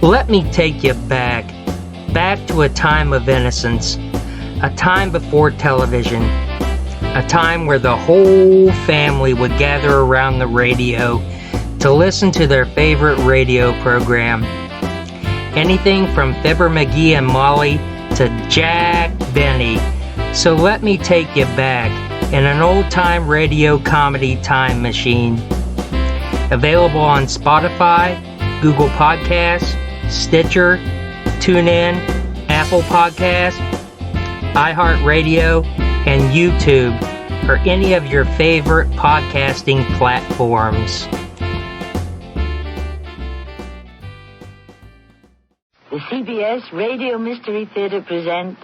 Let me take you back to a time of innocence, a time before television, a time where the whole family would gather around the radio to listen to their favorite radio program. Anything from Fibber McGee and Molly to Jack Benny. So let me take you back in an old-time radio comedy time machine. Available on Spotify, Google Podcasts, Stitcher, TuneIn, Apple Podcasts, iHeartRadio, and YouTube, or any of your favorite podcasting platforms. The CBS Radio Mystery Theater presents...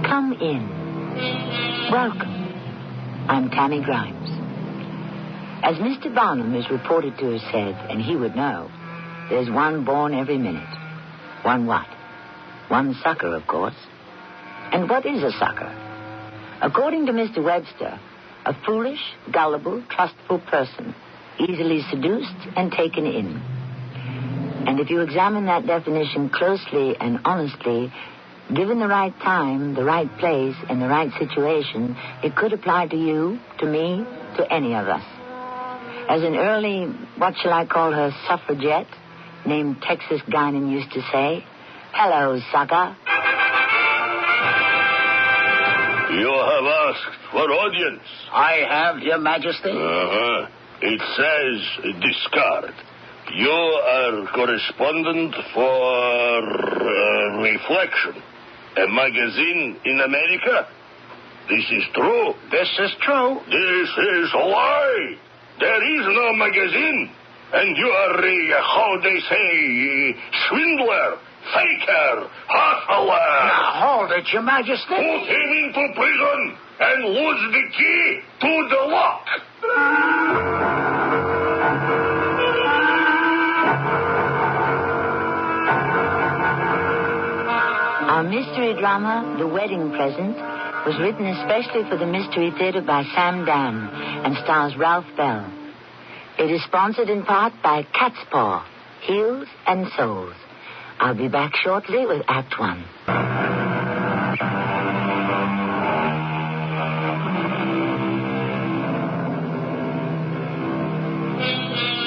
Come in. Welcome. I'm Tammy Grimes. As Mr. Barnum is reported to have said, and he would know, there's one born every minute. One what? One sucker, of course. And what is a sucker? According to Mr. Webster, a foolish, gullible, trustful person, easily seduced and taken in. And if you examine that definition closely and honestly, given the right time, the right place, and the right situation, it could apply to you, to me, to any of us. As an early, what shall I call her, suffragette, named Texas Guinan used to say, "Hello, sucker." You have asked for audience. I have, Your Majesty. It says discard. You are correspondent for Reflection, a magazine in America. This is true. This is true. This is a lie. There is no magazine. And you are, how they say, swindler, faker, hustler. Now, hold it, Your Majesty. Put him into prison and lose the key to the lock. Our mystery drama, The Wedding Present, was written especially for the Mystery Theater by Sam Dan and stars Ralph Bell. It is sponsored in part by Cat's Paw, Heels and Souls. I'll be back shortly with Act One.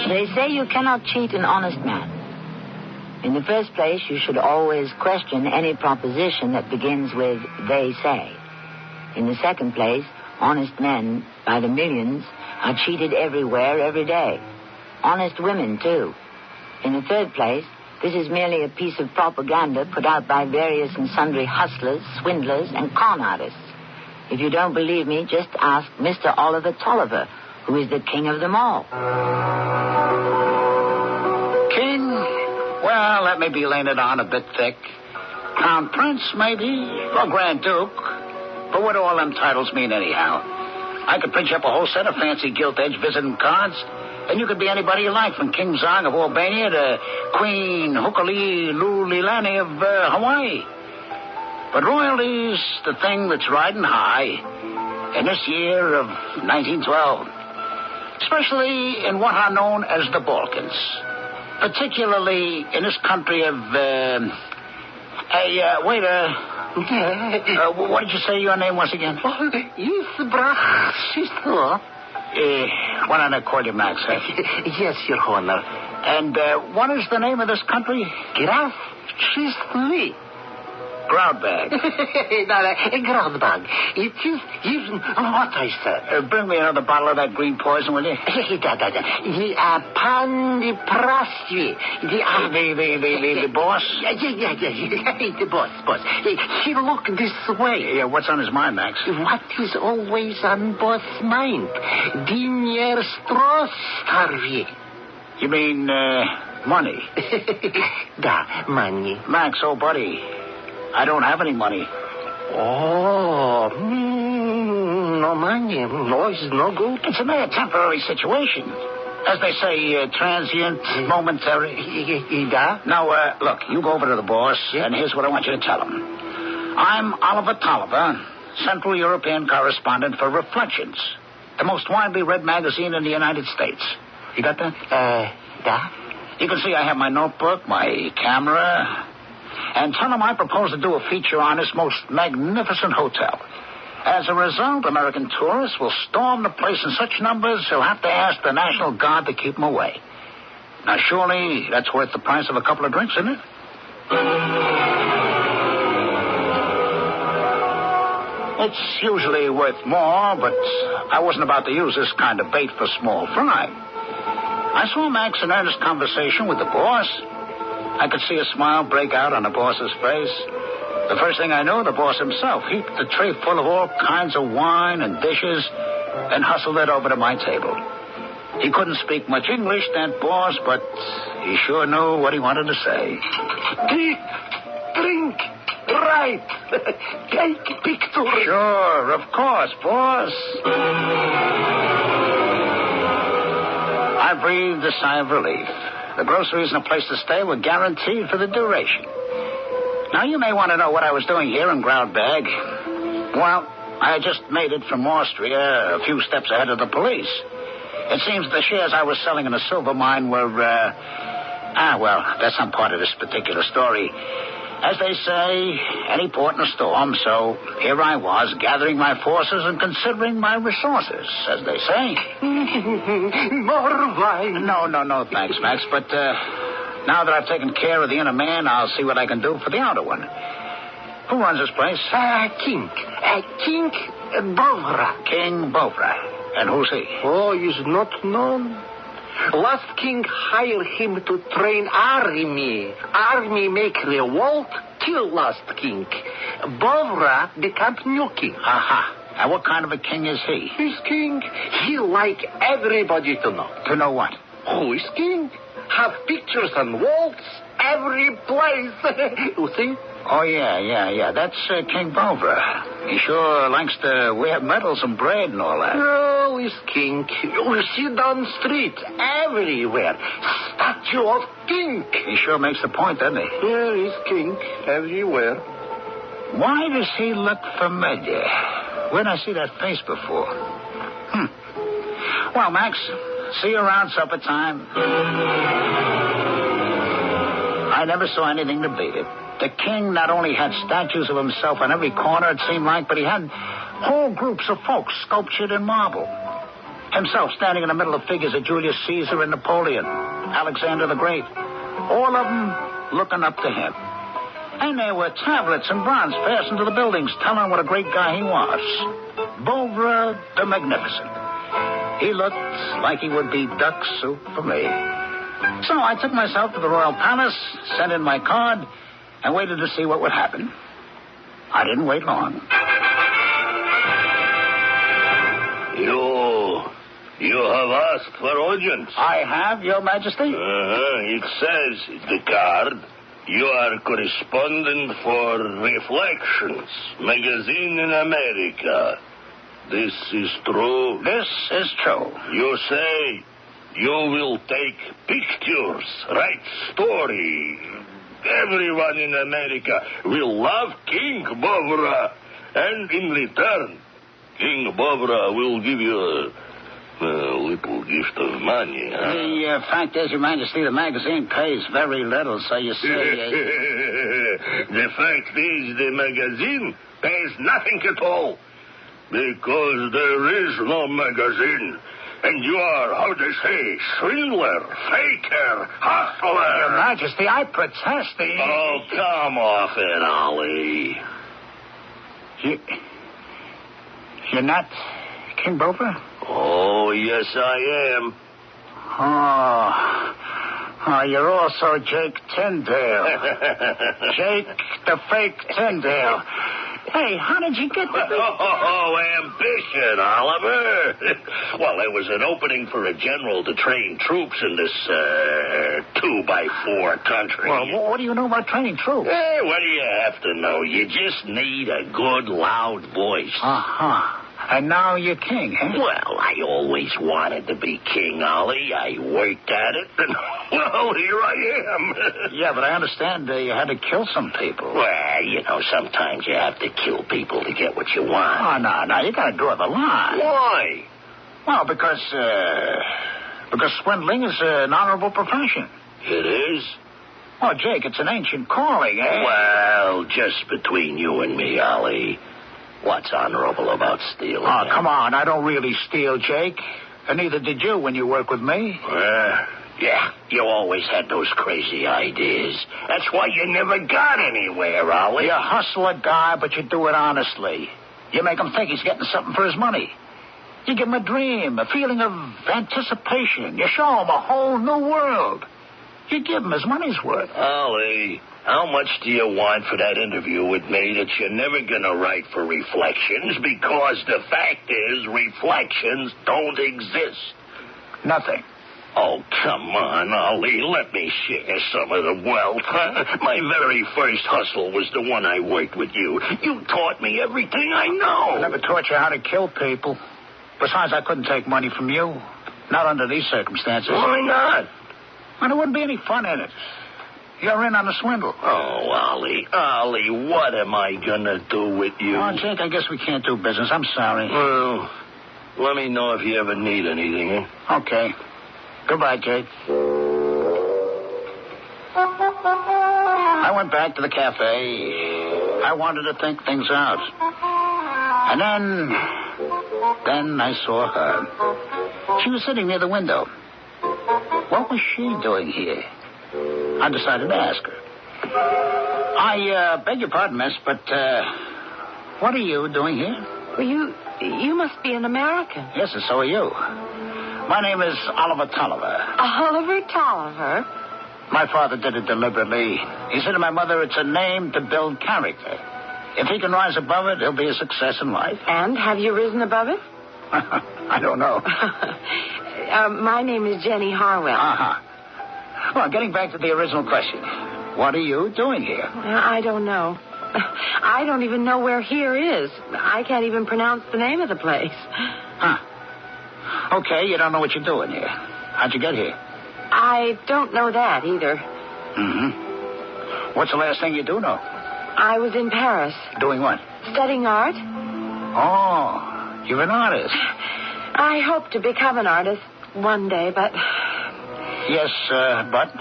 They say you cannot cheat an honest man. In the first place, you should always question any proposition that begins with "they say." In the second place, honest men, by the millions, are cheated everywhere, every day. Honest women, too. In the third place, this is merely a piece of propaganda put out by various and sundry hustlers, swindlers, and con artists. If you don't believe me, just ask Mr. Oliver Tolliver, who is the king of them all. King? Well, that may be laying it on a bit thick. Crown Prince, maybe, or Grand Duke. But what do all them titles mean anyhow? I could print you up a whole set of fancy gilt-edged visiting cards, and you could be anybody you like, from King Zong of Albania to Queen Hukali Lulilani of Hawaii. But royalty's the thing that's riding high in this year of 1912, especially in what are known as the Balkans, particularly in this country of... what did you say your name was again? Why don't I call you Max, huh? Yes, Your Honor. And what is the name of this country? Graf Schistli. Groundbag. Groundbag. It is even what I said. Bring me another bottle of that green poison, will you? The Pandiprastvi. The boss? Yeah. The boss. He look this way. Yeah, what's on his mind, Max? What is always on boss' mind? Dinier Strostarvi. You mean, money? Da, money. Max, oh, buddy, I don't have any money. Oh, no money. No, it's no good. It's a mere temporary situation. As they say, transient, momentary. Yeah? Now, look, you go over to the boss, and here's what I want you to tell him. I'm Oliver Tolliver, Central European correspondent for Reflections, the most widely read magazine in the United States. You got that? Yeah? You can see I have my notebook, my camera, and tell him I propose to do a feature on this most magnificent hotel. As a result, American tourists will storm the place in such numbers they'll have to ask the National Guard to keep them away. Now, surely that's worth the price of a couple of drinks, isn't it? It's usually worth more, but I wasn't about to use this kind of bait for small fry. I saw Max in earnest conversation with the boss. I could see a smile break out on the boss's face. The first thing I knew, the boss himself heaped the tray full of all kinds of wine and dishes and hustled it over to my table. He couldn't speak much English, that boss, but he sure knew what he wanted to say. Eat, drink, write, take pictures. Sure, of course, boss. I breathed a sigh of relief. The groceries and a place to stay were guaranteed for the duration. Now, you may want to know what I was doing here in Groundbag. Well, I had just made it from Austria, a few steps ahead of the police. It seems the shares I was selling in a silver mine were, well, that's some part of this particular story. As they say, any port in a storm, so here I was, gathering my forces and considering my resources, as they say. More wine. No, thanks, Max, but, now that I've taken care of the inner man, I'll see what I can do for the outer one. Who runs this place? King Bovra. King Bovra. And who's he? Oh, he's not known. Last king hired him to train army. Army make revolt, kill last king. Bovra become new king. Aha. And what kind of a king is he? He's king. He like everybody to know. To know what? Who is king? Have pictures on walls every place. You see? Oh, yeah. That's King Bovra. He sure likes to wear medals and bread and all that. Oh, he's king. You see down street everywhere. Statue of king. He sure makes the point, doesn't he? Yeah, he's king everywhere. Why does he look familiar? Where did I see that face before? Well, Max, see you around supper time. I never saw anything to beat it. The king not only had statues of himself on every corner, it seemed like, but he had whole groups of folks sculptured in marble. Himself standing in the middle of figures of Julius Caesar and Napoleon, Alexander the Great. All of them looking up to him. And there were tablets in bronze fastened to the buildings telling what a great guy he was. Bovra the Magnificent. He looked like he would be duck soup for me. So I took myself to the Royal Palace, sent in my card, and waited to see what would happen. I didn't wait long. You have asked for audience. I have, Your Majesty. It says in the card, you are correspondent for Reflections, magazine in America. This is true? This is true. You say you will take pictures, write story. Everyone in America will love King Bovra. And in return, King Bovra will give you a little gift of money. Huh? The fact is, Your Majesty, the magazine pays very little, so you see... The fact is, the magazine pays nothing at all. Because there is no magazine. And you are, how they say, swindler, faker, hustler. Your Majesty, I protest. Oh, come off it, Ollie. You're not King Bovra? Oh, yes, I am. Oh, you're also Jake Tyndale. Jake the fake Tyndale. Hey, how did you get that? Oh, ambition, Oliver. Well, there was an opening for a general to train troops in this 2x4 country. Well, what do you know about training troops? Hey, what do you have to know? You just need a good, loud voice. Uh-huh. And now you're king, huh? Well, I always wanted to be king, Ollie. I worked at it, and, well, here I am. Yeah, but I understand you had to kill some people. Well, you know, sometimes you have to kill people to get what you want. Oh, no, you gotta draw the line. Why? Well, because swindling is an honorable profession. It is? Oh, Jake, it's an ancient calling, eh? Well, just between you and me, Ollie. What's honorable about stealing? Oh, come on. I don't really steal, Jake. And neither did you when you work with me. Yeah, you always had those crazy ideas. That's why you never got anywhere, Ollie. You hustle a guy, but you do it honestly. You make him think he's getting something for his money. You give him a dream, a feeling of anticipation. You show him a whole new world. You give him his money's worth. Ollie, how much do you want for that interview with me that you're never going to write for Reflections? Because the fact is, Reflections don't exist. Nothing. Oh, come on, Ollie. Let me share some of the wealth, huh? My very first hustle was the one I worked with you. You taught me everything I know. I never taught you how to kill people. Besides, I couldn't take money from you. Not under these circumstances. Why not? Well, there wouldn't be any fun in it. You're in on the swindle. Oh, Ollie, what am I going to do with you? Oh, Jake, I guess we can't do business. I'm sorry. Well, let me know if you ever need anything, eh? Okay. Goodbye, Jake. I went back to the cafe. I wanted to think things out. And then I saw her. She was sitting near the window. What was she doing here? I decided to ask her. I beg your pardon, miss, but what are you doing here? Well, you must be an American. Yes, and so are you. My name is Oliver Tolliver. Oliver Tolliver? My father did it deliberately. He said to my mother, it's a name to build character. If he can rise above it, he'll be a success in life. And have you risen above it? I don't know. My name is Jenny Harwell. Uh-huh. Well, getting back to the original question. What are you doing here? I don't know. I don't even know where here is. I can't even pronounce the name of the place. Huh. Okay, you don't know what you're doing here. How'd you get here? I don't know that either. Mm-hmm. What's the last thing you do know? I was in Paris. Doing what? Studying art. Oh, you're an artist. I hope to become an artist one day, but... Yes, but?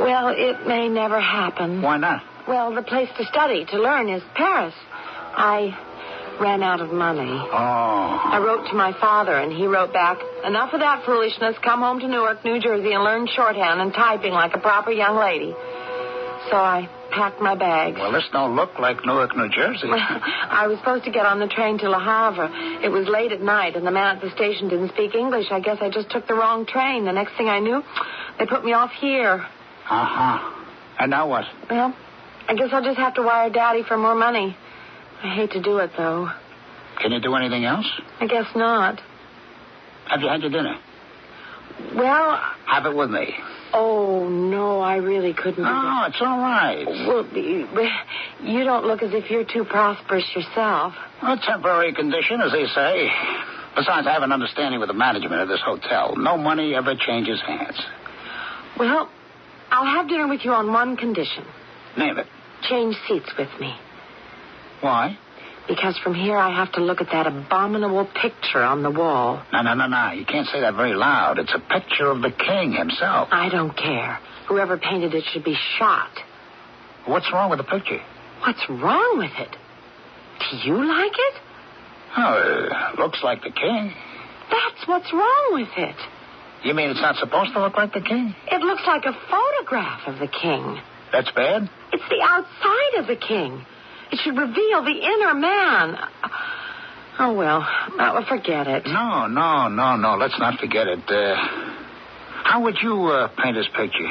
Well, it may never happen. Why not? Well, the place to study, to learn, is Paris. I ran out of money. Oh. I wrote to my father, and he wrote back, enough of that foolishness. Come home to Newark, New Jersey, and learn shorthand and typing like a proper young lady. So I packed my bags. Well, this don't look like Newark, New Jersey. I was supposed to get on the train to Le Havre. It was late at night, and the man at the station didn't speak English. I guess I just took the wrong train. The next thing I knew, they put me off here. Uh-huh. And now what? Well, I guess I'll just have to wire Daddy for more money. I hate to do it, though. Can you do anything else? I guess not. Have you had your dinner? Well... Have it with me. Oh, no, I really couldn't. No, it's all right. Well, you don't look as if you're too prosperous yourself. A temporary condition, as they say. Besides, I have an understanding with the management of this hotel. No money ever changes hands. Well, I'll have dinner with you on one condition. Name it. Change seats with me. Why? Because from here I have to look at that abominable picture on the wall. No. You can't say that very loud. It's a picture of the king himself. I don't care. Whoever painted it should be shot. What's wrong with the picture? What's wrong with it? Do you like it? Oh, it looks like the king. That's what's wrong with it. You mean it's not supposed to look like the king? It looks like a photograph of the king. That's bad? It's the outside of the king. It should reveal the inner man. Oh, well, forget it. No. Let's not forget it. How would you paint his picture?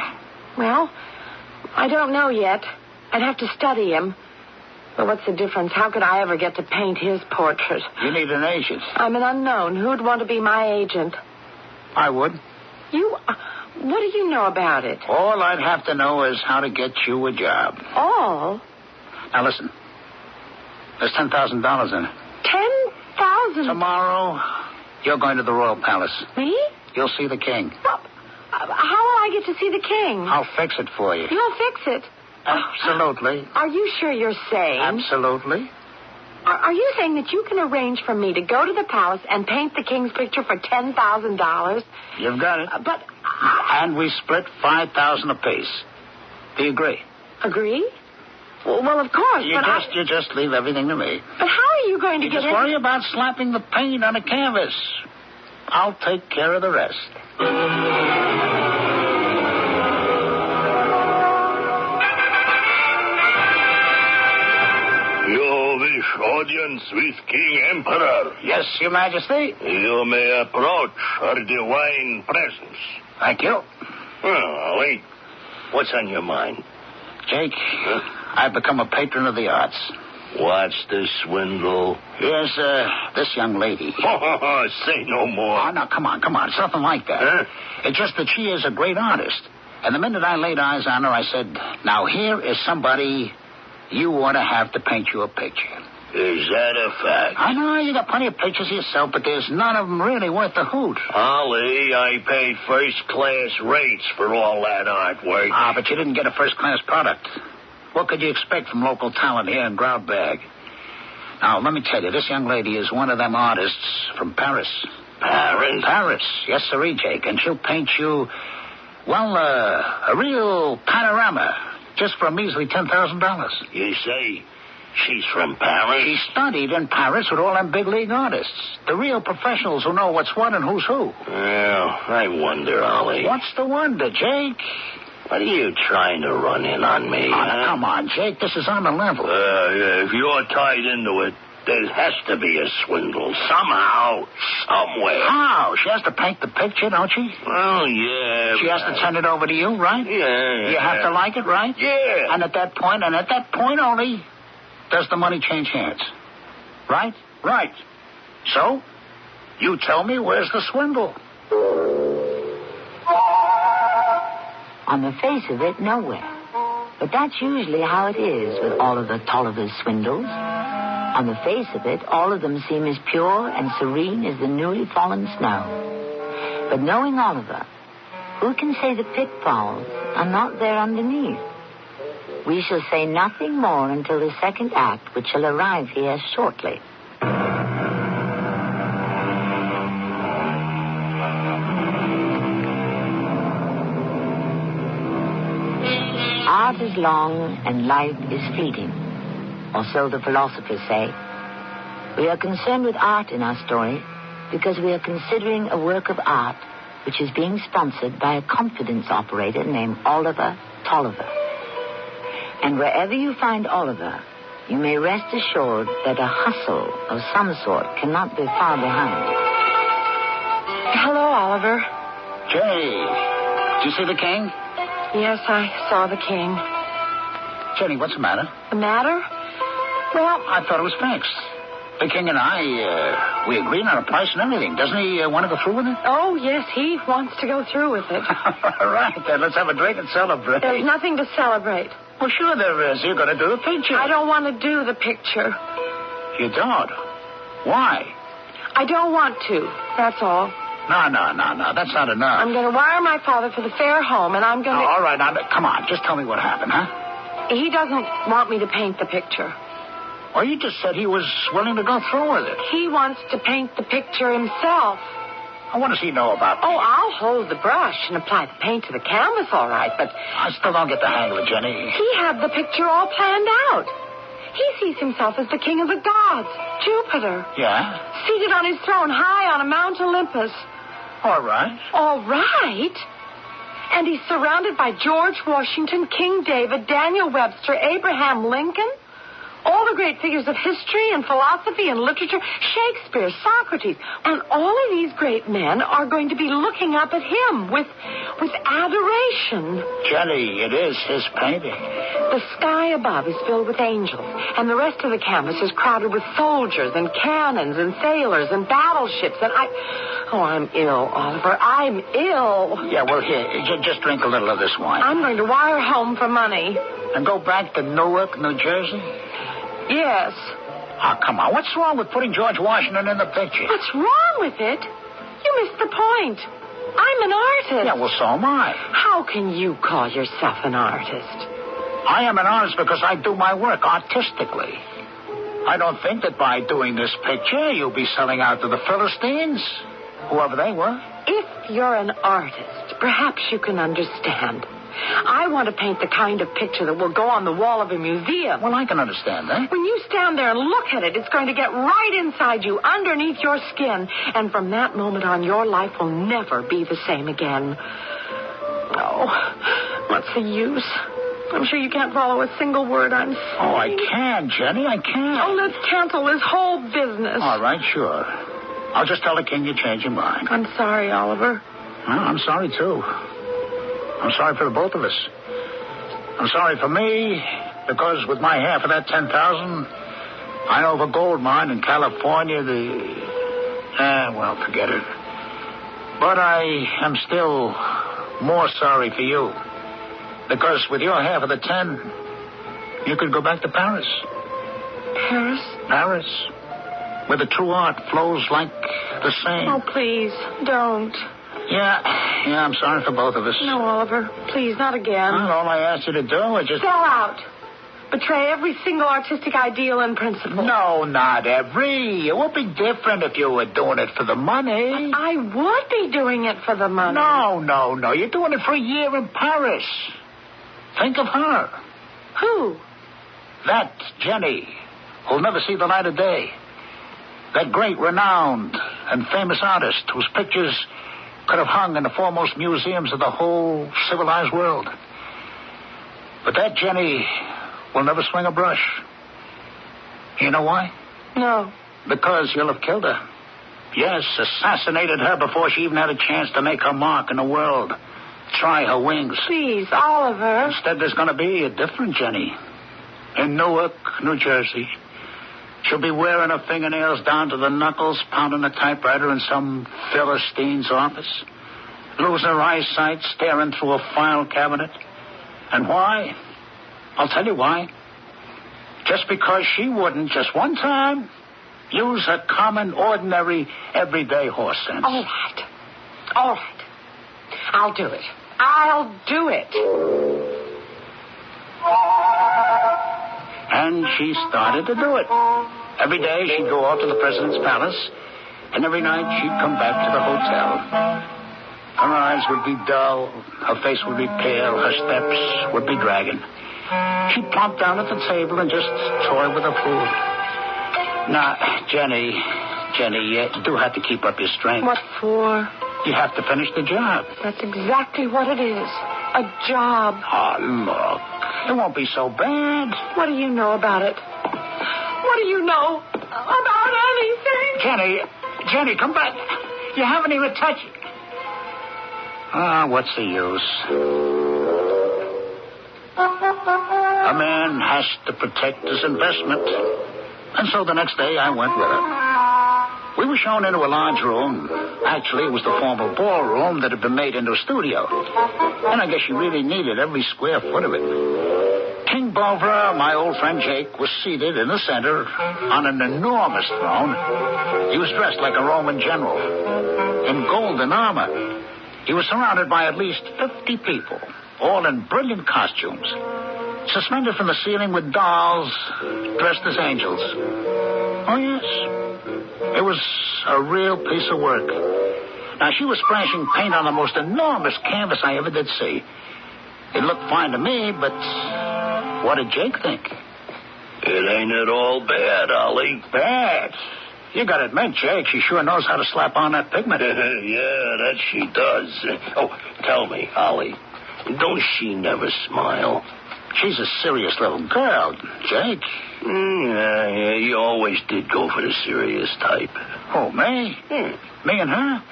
Well, I don't know yet. I'd have to study him. But what's the difference? How could I ever get to paint his portrait? You need an agent. I'm an unknown. Who'd want to be my agent? I would. You... What do you know about it? All I'd have to know is how to get you a job. All? Now, listen. There's $10,000 in it. $10,000. Tomorrow, you're going to the Royal Palace. Me? You'll see the king. Well, how will I get to see the king? I'll fix it for you. You'll fix it. Absolutely. Are you sure you're sane? Absolutely. Are you saying that you can arrange for me to go to the palace and paint the king's picture for $10,000? You've got it. But... And we split $5,000 apiece. Do you agree? Agree? Well, of course, You just leave everything to me. But how are you going to get just worry about slapping the paint on the canvas. I'll take care of the rest. You wish audience with King Emperor. Yes, Your Majesty. You may approach her divine presence. Thank you. Well, wait. What's on your mind? Jake, I've become a patron of the arts. What's the swindle? Yes, this young lady. Say no more. Oh, no, come on. It's nothing like that. Huh? It's just that she is a great artist. And the minute I laid eyes on her, I said, now here is somebody you ought to have to paint you a picture. Is that a fact? I know, you got plenty of pictures yourself, but there's none of them really worth the hoot. Holly, I paid first-class rates for all that artwork. Ah, but you didn't get a first-class product. What could you expect from local talent here in Groundbag? Now, let me tell you, this young lady is one of them artists from Paris. Paris? Paris. Yes, sirree, Jake. And she'll paint you, well, a real panorama just for a measly $10,000. You say she's from Paris? She studied in Paris with all them big league artists. The real professionals who know what's what and who's who. Well, I wonder, Ollie. What's the wonder, Jake? What are you trying to run in on me? Oh, come on, Jake. This is on the level. If you're tied into it, there has to be a swindle. Somehow, somewhere. How? She has to paint the picture, don't she? Well, yeah. She has to send it over to you, right? Yeah. You have to like it, right? Yeah. And at that point only, does the money change hands. Right? Right. So, you tell me, where's the swindle? On the face of it, nowhere. But that's usually how it is with all of the Tolliver's swindles. On the face of it, all of them seem as pure and serene as the newly fallen snow. But knowing Oliver, who can say the pitfalls are not there underneath? We shall say nothing more until the second act, which shall arrive here shortly. Art is long and life is fleeting, or so the philosophers say. We are concerned with art in our story because we are considering a work of art which is being sponsored by a confidence operator named Oliver Tolliver. And wherever you find Oliver, you may rest assured that a hustle of some sort cannot be far behind. Hello, Oliver. Jay, did you see the king? Yes, I saw the king. Jenny, what's the matter? The matter? Well, I thought it was fixed. The king and I, we agreed on a price and everything. Doesn't he want to go through with it? oh, yes, he wants to go through with it. All right, then. Let's have a drink and celebrate. There's nothing to celebrate. Well, sure there is. You're going to do the picture. I don't want to do the picture. You don't? Why? I don't want to. That's all. No. That's not enough. I'm going to wire my father for the fair home, and I'm going to... All right, now, come on. Just tell me what happened, huh? He doesn't want me to paint the picture. Well, you just said he was willing to go through with it. He wants to paint the picture himself. What does he know about Oh, me? I'll hold the brush and apply the paint to the canvas, all right, but... I still don't get the hang of it, Jenny. He had the picture all planned out. He sees himself as the king of the gods, Jupiter, Yeah? seated on his throne high on a Mount Olympus. All right. All right? And he's surrounded by George Washington, King David, Daniel Webster, Abraham Lincoln, all the great figures of history and philosophy and literature, Shakespeare, Socrates, and all of these great men are going to be looking up at him with adoration. Jenny, it is his painting. The sky above is filled with angels, and the rest of the canvas is crowded with soldiers and cannons and sailors and battleships, and I'm ill, Oliver. I'm ill. Yeah, well, here, just drink a little of this wine. I'm going to wire home for money. And go back to Newark, New Jersey? Yes. Oh, come on. What's wrong with putting George Washington in the picture? What's wrong with it? You missed the point. I'm an artist. Yeah, well, so am I. How can you call yourself an artist? I am an artist because I do my work artistically. I don't think that by doing this picture you'll be selling out to the Philistines, whoever they were. If you're an artist, perhaps you can understand. I want to paint the kind of picture that will go on the wall of a museum. Well, I can understand that. When you stand there and look at it, it's going to get right inside you, underneath your skin. And from that moment on, your life will never be the same again. Oh, what's the use? I'm sure you can't follow a single word I'm saying. Oh, I can, Jenny, I can. Oh, let's cancel this whole business. All right, sure. I'll just tell the king you changed your mind. I'm sorry, Oliver. Well, I'm sorry, too. I'm sorry for the both of us. I'm sorry for me, because with my half of that 10,000, I know of a gold mine in California, well, forget it. But I am still more sorry for you, because with your half of the 10, you could go back to Paris. Paris? Paris, where the true art flows like the Seine. Oh, please, don't. Yeah, I'm sorry for both of us. No, Oliver, please, not again. Well, all I asked you to do was just... Sell out. Betray every single artistic ideal and principle. No, not every. It would be different if you were doing it for the money. I would be doing it for the money. No. You're doing it for a year in Paris. Think of her. Who? That Jenny, who'll never see the light of day. That great, renowned, and famous artist whose pictures could have hung in the foremost museums of the whole civilized world. But that Jenny will never swing a brush. You know why? No. Because you'll have killed her. Yes, assassinated her before she even had a chance to make her mark in the world. Try her wings. Please, Oliver. Instead, there's going to be a different Jenny. In Newark, New Jersey. She'll be wearing her fingernails down to the knuckles, pounding a typewriter in some Philistine's office. Losing her eyesight, staring through a file cabinet. And why? I'll tell you why. Just because she wouldn't, just one time, use her common, ordinary, everyday horse sense. All right. I'll do it. I'll do it. And she started to do it. Every day she'd go off to the president's palace, and every night she'd come back to the hotel. Her eyes would be dull, her face would be pale, her steps would be dragging. She'd plump down at the table and just toy with her food. Now, Jenny, you do have to keep up your strength. What for? You have to finish the job. That's exactly what it is. A job. Oh, look. It won't be so bad. What do you know about it? What do you know about anything? Jenny, come back. You haven't even touched it. What's the use? A man has to protect his investment. And so the next day I went with her. We were shown into a large room. Actually, it was the former ballroom that had been made into a studio. And I guess you really needed every square foot of it. King Bovra, my old friend Jake, was seated in the center on an enormous throne. He was dressed like a Roman general in golden armor. He was surrounded by at least 50 people, all in brilliant costumes. Suspended from the ceiling with dolls dressed as angels. Oh, yes. It was a real piece of work. Now, she was splashing paint on the most enormous canvas I ever did see. It looked fine to me, but what did Jake think? It ain't at all bad, Ollie. Bad? You gotta admit, Jake, she sure knows how to slap on that pigment. Yeah, that she does. Oh, tell me, Ollie, don't she never smile? She's a serious little girl, Jake. Yeah, you always did go for the serious type. Oh, me? Me and her?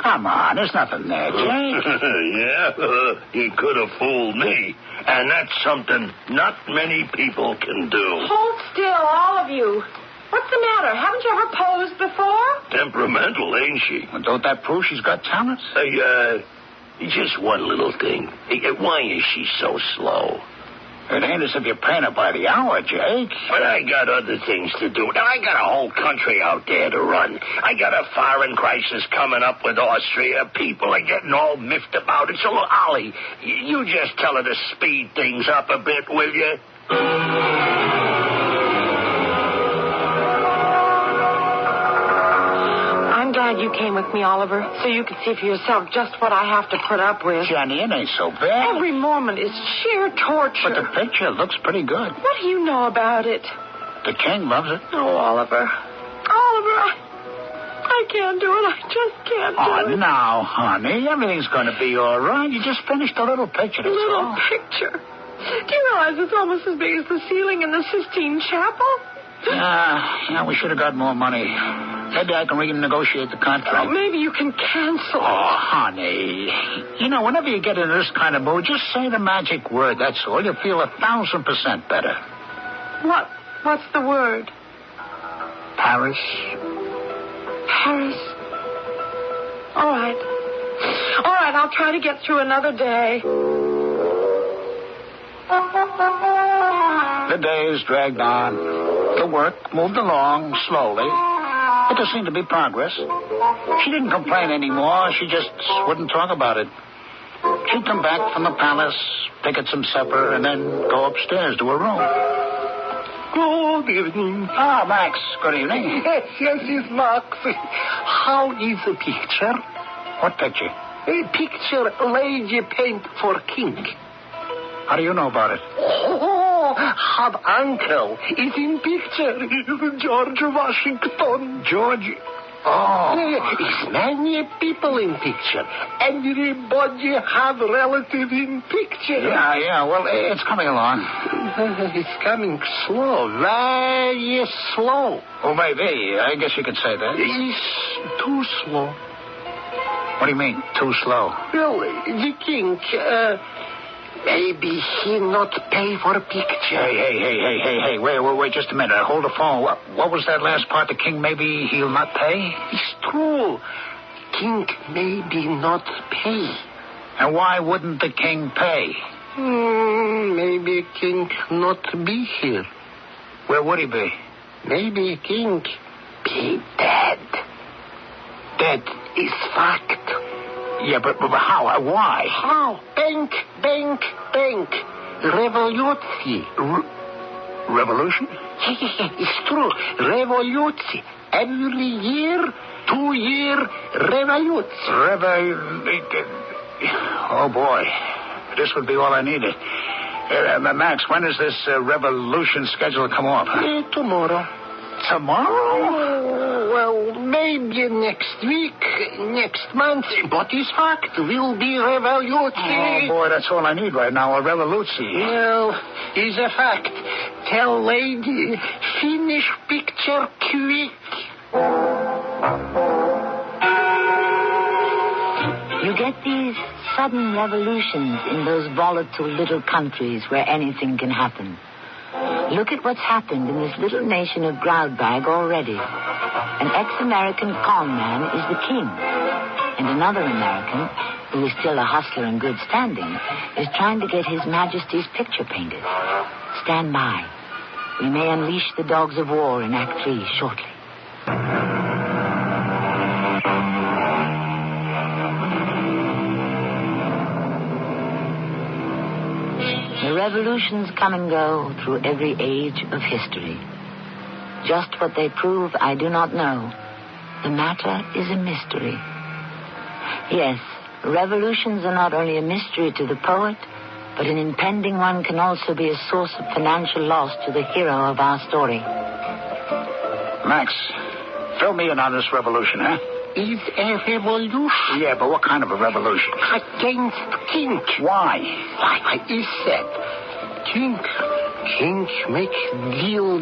Come on, there's nothing there, Jake. Yeah, you could have fooled me. And that's something not many people can do. Hold still, all of you. What's the matter? Haven't you ever posed before? Temperamental, ain't she? Well, don't that prove she's got talent? Just one little thing. Why is she so slow? It ain't as if you're paying it by the hour, Jake. But I got other things to do. Now, I got a whole country out there to run. I got a foreign crisis coming up with Austria. People are getting all miffed about it. So, look, Ollie, you just tell her to speed things up a bit, will you? I'm glad you came with me, Oliver, so you could see for yourself just what I have to put up with. Johnny, it ain't so bad. Every moment is sheer torture. But the picture looks pretty good. What do you know about it? The king loves it. Oh, Oliver. Oliver, I can't do it. I just can't do it. Oh, now, honey, everything's going to be all right. You just finished a little picture, that's Little all. picture. Do you realize it's almost as big as the ceiling in the Sistine Chapel? Yeah, we should have got more money. Maybe I can renegotiate the contract. Oh, maybe you can cancel. Oh, honey. You know, whenever you get in this kind of mood, just say the magic word, that's all. You'll feel 1,000% better. What's the word? Paris. Paris. All right, I'll try to get through another day. The days dragged on. The work moved along slowly. But there seemed to be progress. She didn't complain anymore. She just wouldn't talk about it. She'd come back from the palace, pick at some supper, and then go upstairs to her room. Good evening. Ah, Max, good evening. Yes, it's Max. How is the picture? What picture? A picture lady paint for king. How do you know about it? Oh, have uncle is in picture. Is George Washington. George? Oh. Is many people in picture. Everybody have relative in picture. Yeah, well, it's coming along. It's coming slow, very slow. Oh, maybe. I guess you could say that. It's too slow. What do you mean, too slow? Well, the king, maybe he not pay for a picture. Hey, wait just a minute. Hold the phone. What was that last part? The king, maybe he'll not pay? It's true. King maybe not pay. And why wouldn't the king pay? Maybe king not be here. Where would he be? Maybe king be dead. Dead is fact. Yeah, but how? Why? How? Bank. Revolution. Revolution? It's true. Revolution. Every year, 2 year revolution. Oh, boy. This would be all I needed. Max, when is this revolution scheduled to come off? Tomorrow. Tomorrow? Well, maybe next week, next month. But it's fact. Will be revolution. Oh, boy, that's all I need right now, a revolution. Well, it's a fact. Tell lady, finish picture quick. You get these sudden revolutions in those volatile little countries where anything can happen. Look at what's happened in this little nation of Groudbag already. An ex-American con man is the king. And another American, who is still a hustler in good standing, is trying to get His Majesty's picture painted. Stand by. We may unleash the dogs of war in Act 3 shortly. The revolutions come and go through every age of history. Just what they prove, I do not know. The matter is a mystery. Yes, revolutions are not only a mystery to the poet, but an impending one can also be a source of financial loss to the hero of our story. Max, fill me in on this revolution, huh? Is a revolution. Yeah, but what kind of a revolution? Against king. Why? Why, he said, king make deal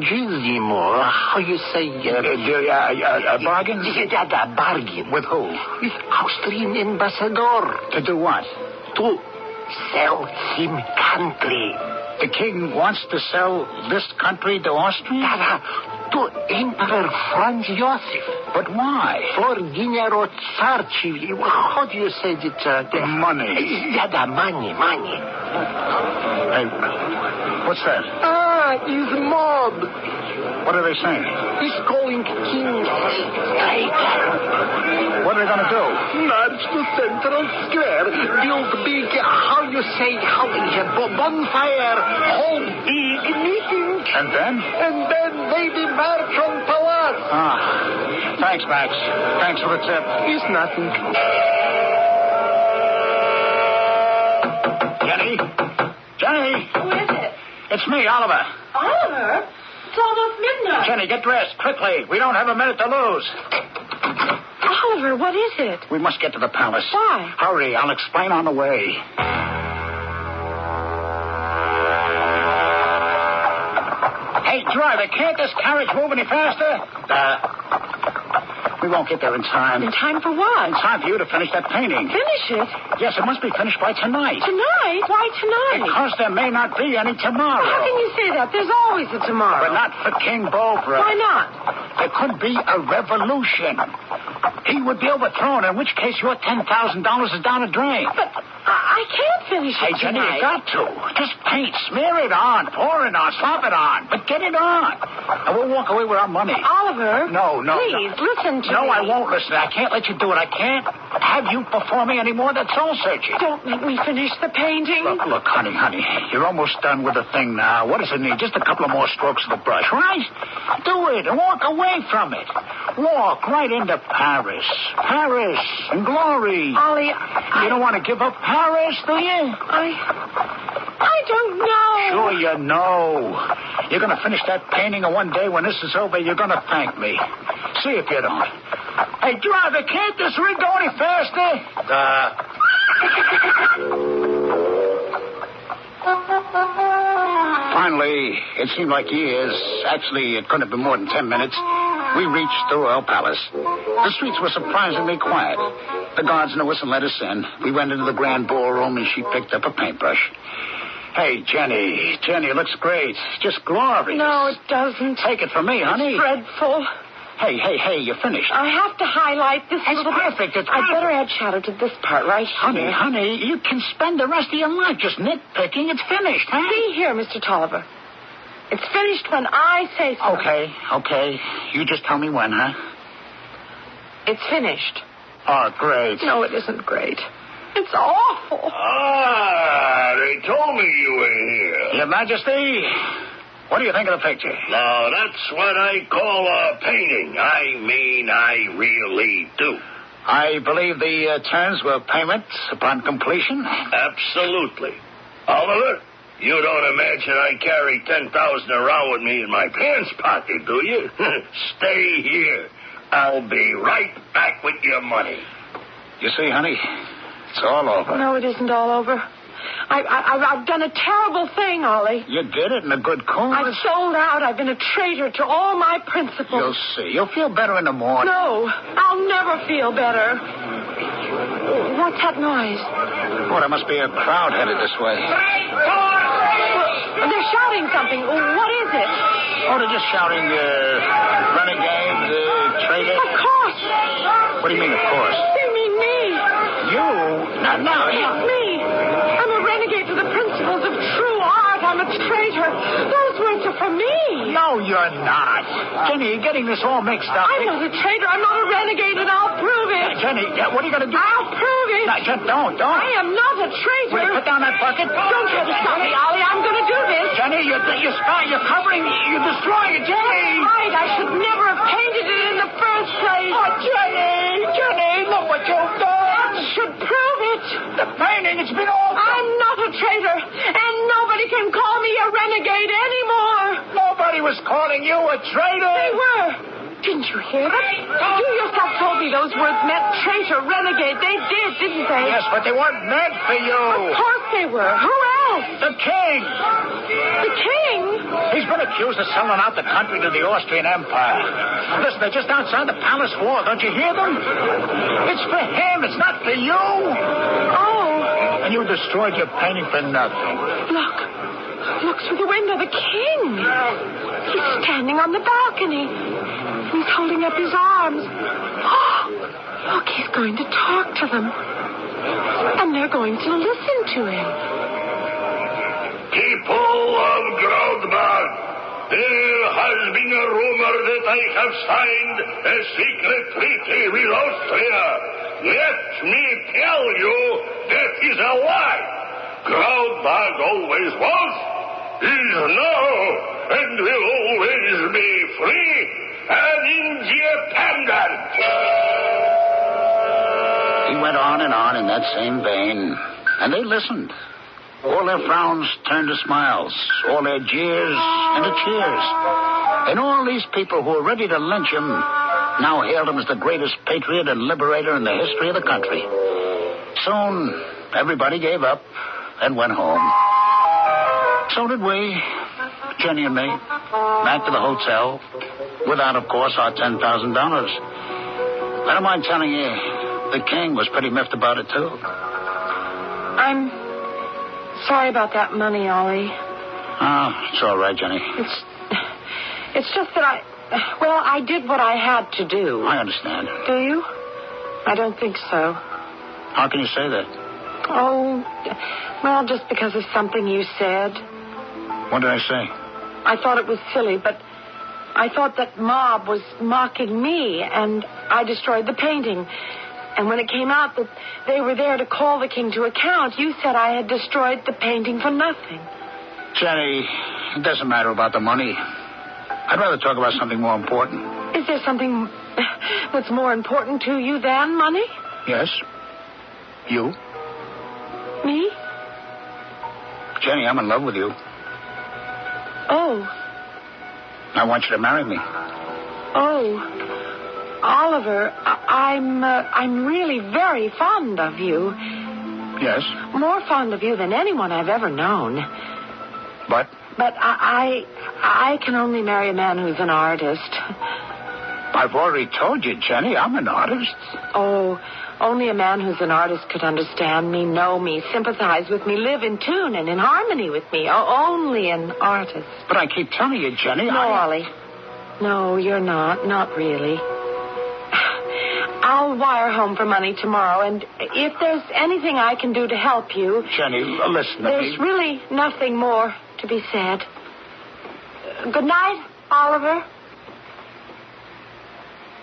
more. How you say? A bargain? Yeah, a bargain. With who? With Austrian ambassador. To do what? To sell him country. The king wants to sell this country to Austria? To Emperor Franz Joseph. But why? For dinero Tsarchi. How do you say it? Money. Yeah, the money. What's that? His mob. What are they saying? He's calling King traitor. What are they going to do? March to Central Square. Build big, bonfire. Hold big meeting. And then? And then maybe march on Palace. Thanks, Max. Thanks for the tip. It's nothing. Jenny? Who is it? It's me, Oliver. Oliver? It's almost midnight. Jenny, get dressed, quickly. We don't have a minute to lose. Oliver, what is it? We must get to the palace. Why? Hurry, I'll explain on the way. Hey, driver, can't this carriage move any faster? We won't get there in time. In time for what? In time for you to finish that painting. Finish it? Yes, it must be finished by tonight. Tonight? Why tonight? Because there may not be any tomorrow. How can you say that? There's always a tomorrow. But not for King Bovra. Why not? There could be a revolution. He would be overthrown, in which case your $10,000 is down a drain. But I can't finish it Jenny, tonight. you got to. Just paint, smear it on, pour it on, slap it on. But get it on. And we'll walk away with our money. Oliver. No. Please, listen to me. No, I won't listen. I can't let you do it. I can't have you performing anymore. That's soul searching. Don't make me finish the painting. Look, honey. You're almost done with the thing now. What does it need? Just a couple of more strokes of the brush, right? Do it and walk away from it. Walk right into Paris. Paris and glory. Ollie, You don't want to give up Paris, do you? I don't know. Sure you know. You're going to finish that painting, and one day when this is over, you're going to thank me. See if you don't. Hey, driver, can't this rig go any faster? Finally, it seemed like years. Actually, it couldn't have been more than 10 minutes. We reached the royal palace. The streets were surprisingly quiet. The guards and the whistle let us in. We went into the grand ballroom, and she picked up a paintbrush. Hey, Jenny, it looks great. Just glorious. No, it doesn't. Take it from me, honey. It's dreadful. Hey, you're finished. I have to highlight this It's little perfect. It's I'd perfect. better add shadow to this part right here. Honey, you can spend the rest of your life just nitpicking. It's finished, huh? See here, Mr. Tolliver. It's finished when I say so. Okay. You just tell me when, huh? It's finished. Oh, great. No, it isn't great. It's awful. They told me you were here. Your Majesty, what do you think of the picture? Now, that's what I call a painting. I mean, I really do. I believe the terms were payment upon completion. Absolutely. Oliver, you don't imagine I carry 10,000 around with me in my pants pocket, do you? Stay here. I'll be right back with your money. You see, honey, it's all over. No, it isn't all over. I've done a terrible thing, Ollie. You did it in a good cause. I've sold out. I've been a traitor to all my principles. You'll see. You'll feel better in the morning. No, I'll never feel better. What's that noise? Oh, there must be a crowd headed this way. They're shouting something. What is it? Oh, they're just shouting, renegade, traitor. Of course. What do you mean, of course? They mean me. You? No. Yes, me. I'm a renegade to the principles of true art. I'm a traitor. Those words are for me. No, you're not. Jenny, you're getting this all mixed up. I'm not a traitor. I'm not a renegade, and I'll prove it. Jenny, what are you going to do? I'll prove it. No, don't. I am not a traitor. Will you put down that bucket? Don't try to stop me, Ollie. I'm going to do this. Jenny, you're covering, you're destroying it, Jenny. Right. I should never have painted it in the first place. Oh, Jenny, look what you've done. That should prove it. The painting, it's been all... I'm not a traitor, and nobody can call me a renegade anymore. Nobody was calling you a traitor. They were. Didn't you hear them? You yourself told me those words meant traitor, renegade. They did, didn't they? Yes, but they weren't meant for you. Of course they were. Who else? The king. The king? He's been accused of selling out the country to the Austrian Empire. Listen, they're just outside the palace wall. Don't you hear them? It's for him. It's not for you. Oh. And you destroyed your painting for nothing. Look through the window. The king. He's standing on the balcony. He's holding up his arms. Oh, look, he's going to talk to them. And they're going to listen to him. People of There has been a rumor that I have signed a secret treaty with Austria. Let me tell you, that is a lie. Groundbag always was, is now, and will always be free and independent. He went on in that same vein, and they listened. All their frowns turned to smiles, all their jeers into cheers. And all these people who were ready to lynch him now hailed him as the greatest patriot and liberator in the history of the country. Soon, everybody gave up and went home. So did we, Jenny and me, back to the hotel, without, of course, our $10,000. I don't mind telling you, the king was pretty miffed about it, too. I'm sorry about that money, Ollie. Oh, it's all right, Jenny. It's just that I did what I had to do. I understand. Do you? I don't think so. How can you say that? Oh, well, just because of something you said. What did I say? I thought it was silly, but I thought that mob was mocking me, and I destroyed the painting. And when it came out that they were there to call the king to account, you said I had destroyed the painting for nothing. Jenny, it doesn't matter about the money. I'd rather talk about something more important. Is there something that's more important to you than money? Yes. You? Me? Jenny, I'm in love with you. Oh. I want you to marry me. Oh. Oliver, I'm really very fond of you. Yes? More fond of you than anyone I've ever known. But? But I can only marry a man who's an artist. I've already told you, Jenny, I'm an artist. Oh, only a man who's an artist could understand me, know me, sympathize with me, live in tune and in harmony with me. Only an artist. But I keep telling you, Jenny, No, Ollie. No, you're not. Not really. I'll wire home for money tomorrow, and if there's anything I can do to help you... Jenny, listen to me. There's really nothing more to be said. Good night, Oliver.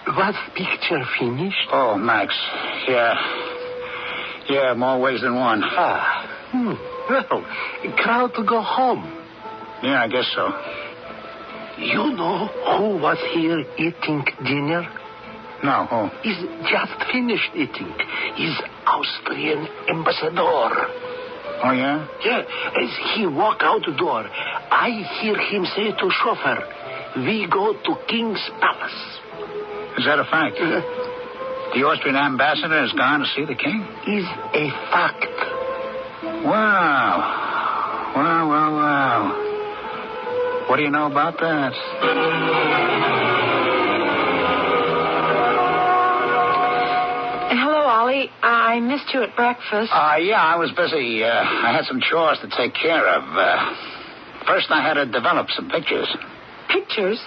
Was picture finished? Oh, Max. Yeah, more ways than one. Well, crowd to go home. Yeah, I guess so. You know who was here eating dinner? No, who? He's just finished eating. He's Austrian ambassador. Oh, yeah? Yeah, as he walk out the door, I hear him say to chauffeur, "We go to King's Palace." Is that a fact? The Austrian ambassador has gone to see the king? Is a fact. Wow. What do you know about that? Hello, Ollie. I missed you at breakfast. Yeah, I was busy. I had some chores to take care of. First, I had to develop some pictures. Pictures?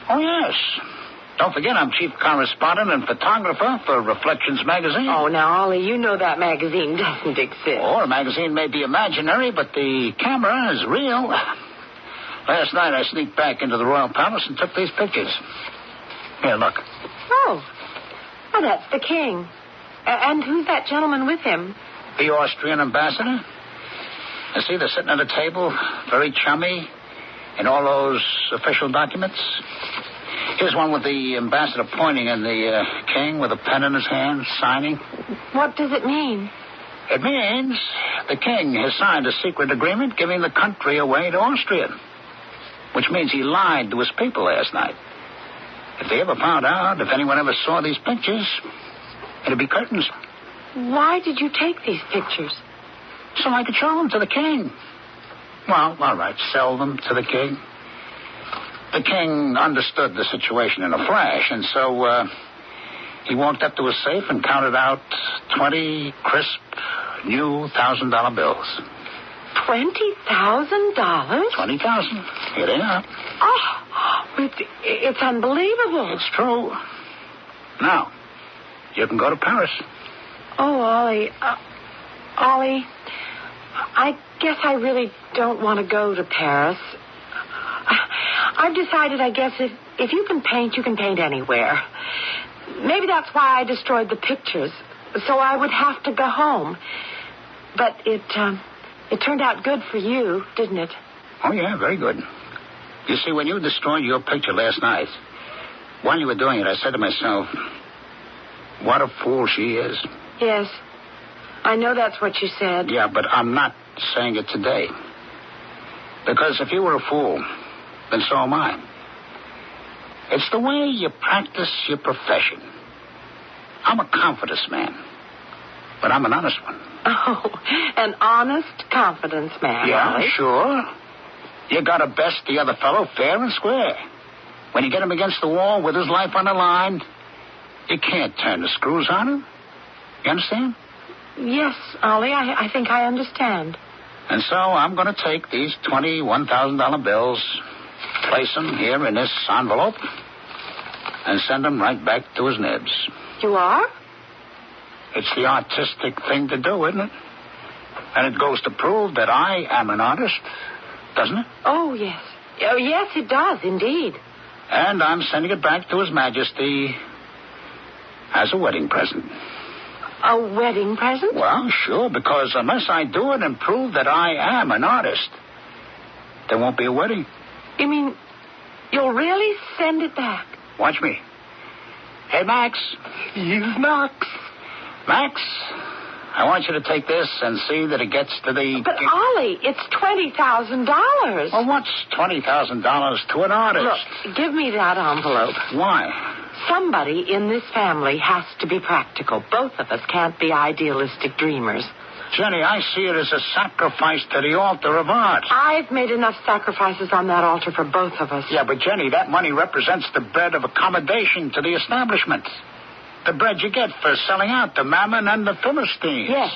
Oh, yes. Don't forget, I'm chief correspondent and photographer for Reflections magazine. Oh, now, Ollie, you know that magazine doesn't exist. Oh, a magazine may be imaginary, but the camera is real. Last night, I sneaked back into the Royal Palace and took these pictures. Here, look. Oh, that's the king. And who's that gentleman with him? The Austrian ambassador. You see, they're sitting at a table, very chummy, in all those official documents. Here's one with the ambassador pointing and the king with a pen in his hand, signing. What does it mean? It means the king has signed a secret agreement giving the country away to Austria, which means he lied to his people last night. If they ever found out, if anyone ever saw these pictures, it'd be curtains. Why did you take these pictures? So I could show them to the king. Well, all right, sell them to the king. The king understood the situation in a flash, and so he walked up to his safe and counted out 20 crisp, new $1,000 bills. $20,000? 20,000. Here they are. Oh, it's unbelievable. It's true. Now, you can go to Paris. Oh, Ollie. Ollie, I guess I really don't want to go to Paris. I've decided, I guess, if you can paint, you can paint anywhere. Maybe that's why I destroyed the pictures, so I would have to go home. But it turned out good for you, didn't it? Oh, yeah, very good. You see, when you destroyed your picture last night, while you were doing it, I said to myself, what a fool she is. Yes. I know that's what you said. Yeah, but I'm not saying it today. Because if you were a fool, then so am I. It's the way you practice your profession. I'm a confidence man, but I'm an honest one. Oh, an honest confidence man. Yeah, Ollie. sure. You gotta best the other fellow fair and square. When you get him against the wall with his life on the line, you can't turn the screws on him. You understand? Yes, Ollie, I think I understand. And so I'm going to take these $21,000 bills, place them here in this envelope, and send them right back to his nibs. You are? It's the artistic thing to do, isn't it? And it goes to prove that I am an artist, doesn't it? Oh, yes. Oh, yes, it does, indeed. And I'm sending it back to His Majesty as a wedding present. A wedding present? Well, sure, because unless I do it and prove that I am an artist, there won't be a wedding. You mean you'll really send it back? Watch me. Hey, Max. Here's Max. Max, I want you to take this and see that it gets to the... But, Ollie, it's $20,000. Well, what's $20,000 to an artist? Look, give me that envelope. Why? Somebody in this family has to be practical. Both of us can't be idealistic dreamers. Jenny, I see it as a sacrifice to the altar of art. I've made enough sacrifices on that altar for both of us. Yeah, but Jenny, that money represents the bread of accommodation to the establishment. The bread you get for selling out to Mammon and the Philistines. Yes.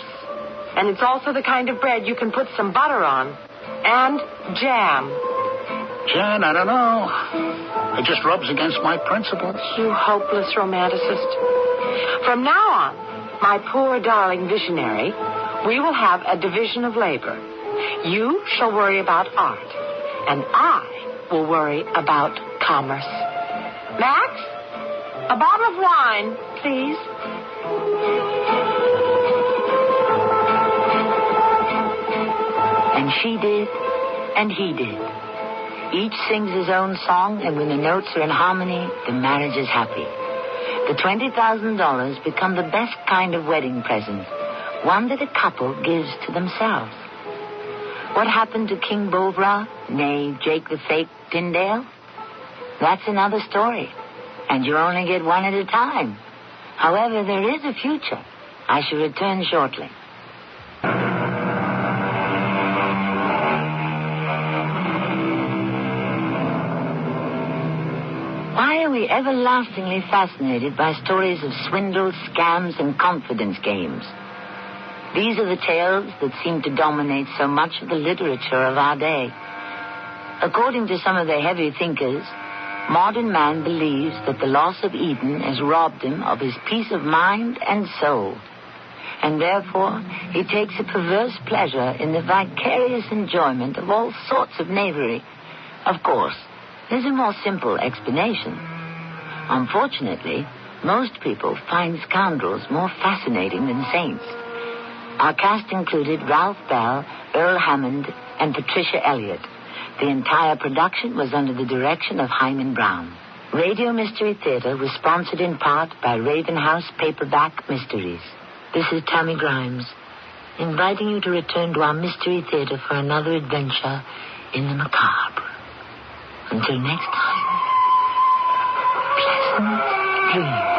And it's also the kind of bread you can put some butter on. And jam. Jen, I don't know. It just rubs against my principles. You hopeless romanticist. From now on, my poor darling visionary, we will have a division of labor. You shall worry about art, and I will worry about commerce. Max, a bottle of wine, please. And she did, and he did. Each sings his own song, and when the notes are in harmony, the marriage is happy. The $20,000 become the best kind of wedding present, one that a couple gives to themselves. What happened to King Bovra, nay, Jake the Fake Tyndale? That's another story, and you only get one at a time. However, there is a future. I shall return shortly. Why are we everlastingly fascinated by stories of swindles, scams, and confidence games? These are the tales that seem to dominate so much of the literature of our day. According to some of the heavy thinkers, modern man believes that the loss of Eden has robbed him of his peace of mind and soul. And therefore, he takes a perverse pleasure in the vicarious enjoyment of all sorts of knavery. Of course, there's a more simple explanation. Unfortunately, most people find scoundrels more fascinating than saints. Our cast included Ralph Bell, Earl Hammond, and Patricia Elliott. The entire production was under the direction of Hyman Brown. Radio Mystery Theater was sponsored in part by Raven House Paperback Mysteries. This is Tammy Grimes, inviting you to return to our Mystery Theater for another adventure in the macabre. Until next time, pleasant dreams.